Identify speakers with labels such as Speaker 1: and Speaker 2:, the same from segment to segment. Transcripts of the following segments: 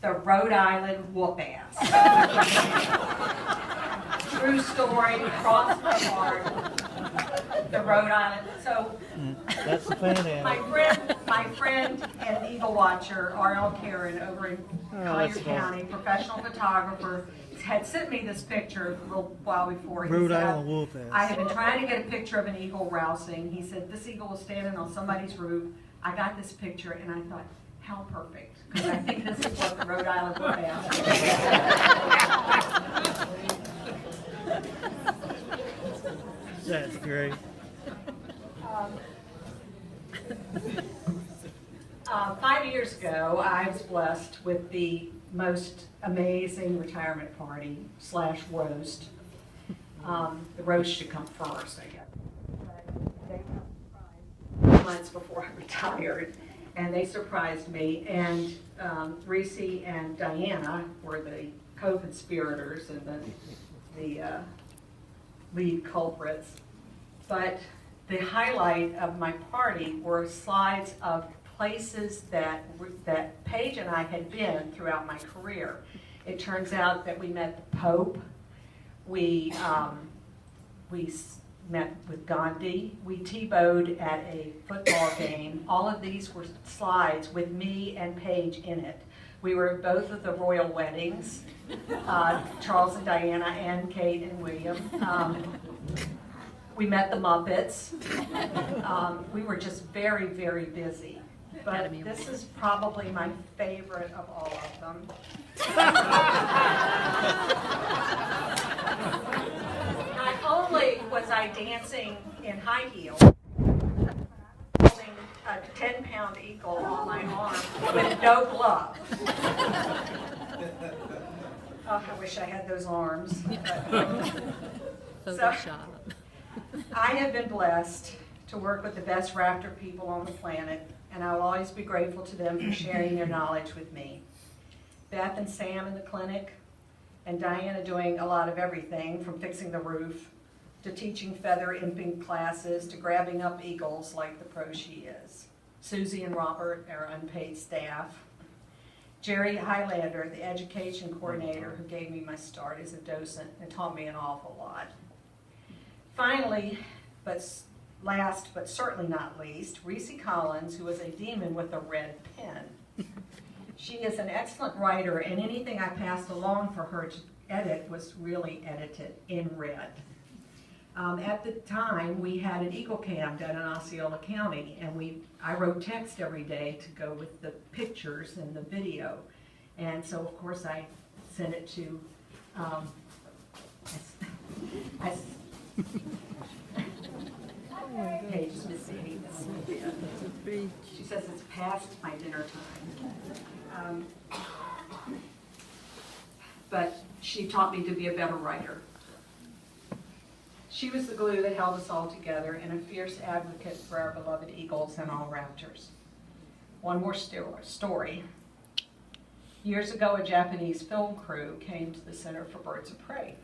Speaker 1: the Rhode Island whoop ass. True story, cross my heart. The Rhode Island. So
Speaker 2: That's the panhandle.
Speaker 1: my friend and eagle watcher, R.L. Karen, over in Collier County, professional photographer, had sent me this picture a little while before. He
Speaker 2: Rhode
Speaker 1: said,
Speaker 2: Island wolf ass.
Speaker 1: I have been trying to get a picture of an eagle rousing. He said, this eagle was standing on somebody's roof. I got this picture and I thought, how perfect. Because I think this is what the Rhode Island wolf ass is.
Speaker 2: That's great.
Speaker 1: 5 years ago, I was blessed with the most amazing retirement party / roast. The roast should come first, I guess. But they were surprised months before I retired, and they surprised me. And Reese and Diana were the co-conspirators and the lead culprits. But the highlight of my party were slides of places that Paige and I had been throughout my career. It turns out that we met the Pope, we met with Gandhi, we T-bowed at a football game. All of these were slides with me and Paige in it. We were at both of the royal weddings, Charles and Diana and Kate and William. We met the Muppets. We were just very, very busy. But this is probably my favorite of all of them. Not only was I dancing in high heels, holding a 10-pound eagle on my arm with no glove. Oh, I wish I had those arms.
Speaker 3: Photoshop.
Speaker 1: I have been blessed to work with the best raptor people on the planet, and I will always be grateful to them for sharing their knowledge with me. Beth and Sam in the clinic, and Diana doing a lot of everything, from fixing the roof, to teaching feather imping classes, to grabbing up eagles like the pro she is. Susie and Robert, our unpaid staff. Jerry Highlander, the education coordinator who gave me my start as a docent and taught me an awful lot. Finally, last but certainly not least, Reese Collins, who is a demon with a red pen. She is an excellent writer, and anything I passed along for her to edit was really edited in red. At the time, we had an Eagle Cam down in Osceola County, and I wrote text every day to go with the pictures and the video. And so, of course, I sent it to, Paige's missing this. She says it's past my dinner time. But she taught me to be a better writer. She was the glue that held us all together and a fierce advocate for our beloved eagles and all raptors. One more story. Years ago, a Japanese film crew came to the Center for Birds of Prey.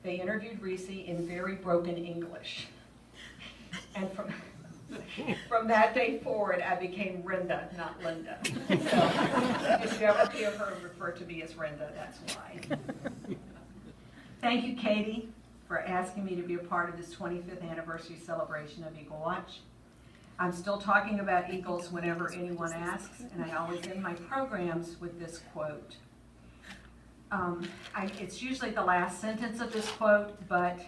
Speaker 1: They interviewed Reese in very broken English. And from that day forward, I became Rinda, not Linda. So if you ever hear her refer to me as Rinda, that's why. Thank you, Katie, for asking me to be a part of this 25th anniversary celebration of Eagle Watch. I'm still talking about eagles whenever anyone asks, and I always end my programs with this quote. It's usually the last sentence of this quote, but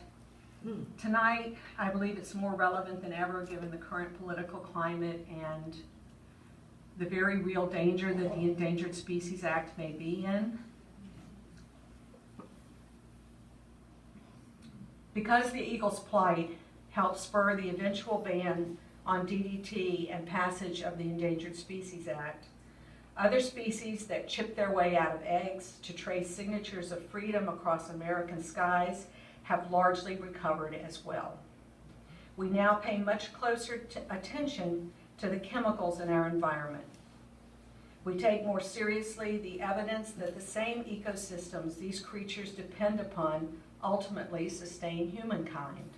Speaker 1: tonight I believe it's more relevant than ever given the current political climate and the very real danger that the Endangered Species Act may be in. Because the eagle's plight helped spur the eventual ban on DDT and passage of the Endangered Species Act, other species that chip their way out of eggs to trace signatures of freedom across American skies have largely recovered as well. We now pay much closer attention to the chemicals in our environment. We take more seriously the evidence that the same ecosystems these creatures depend upon ultimately sustain humankind.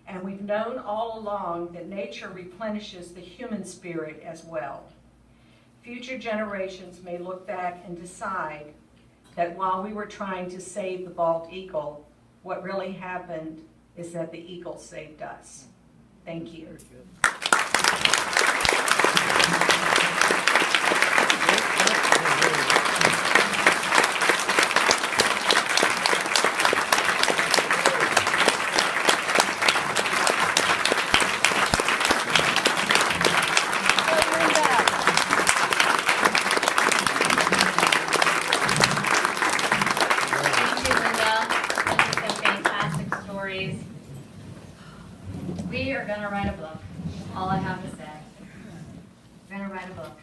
Speaker 1: And we've known all along that nature replenishes the human spirit as well. future generations may look back and decide that while we were trying to save the bald eagle, what really happened is that the eagle saved us. Thank you.
Speaker 2: Very good.
Speaker 3: Thank you, Linda. Those are some fantastic stories. We are gonna write a book, all I have to say. We're gonna write a book.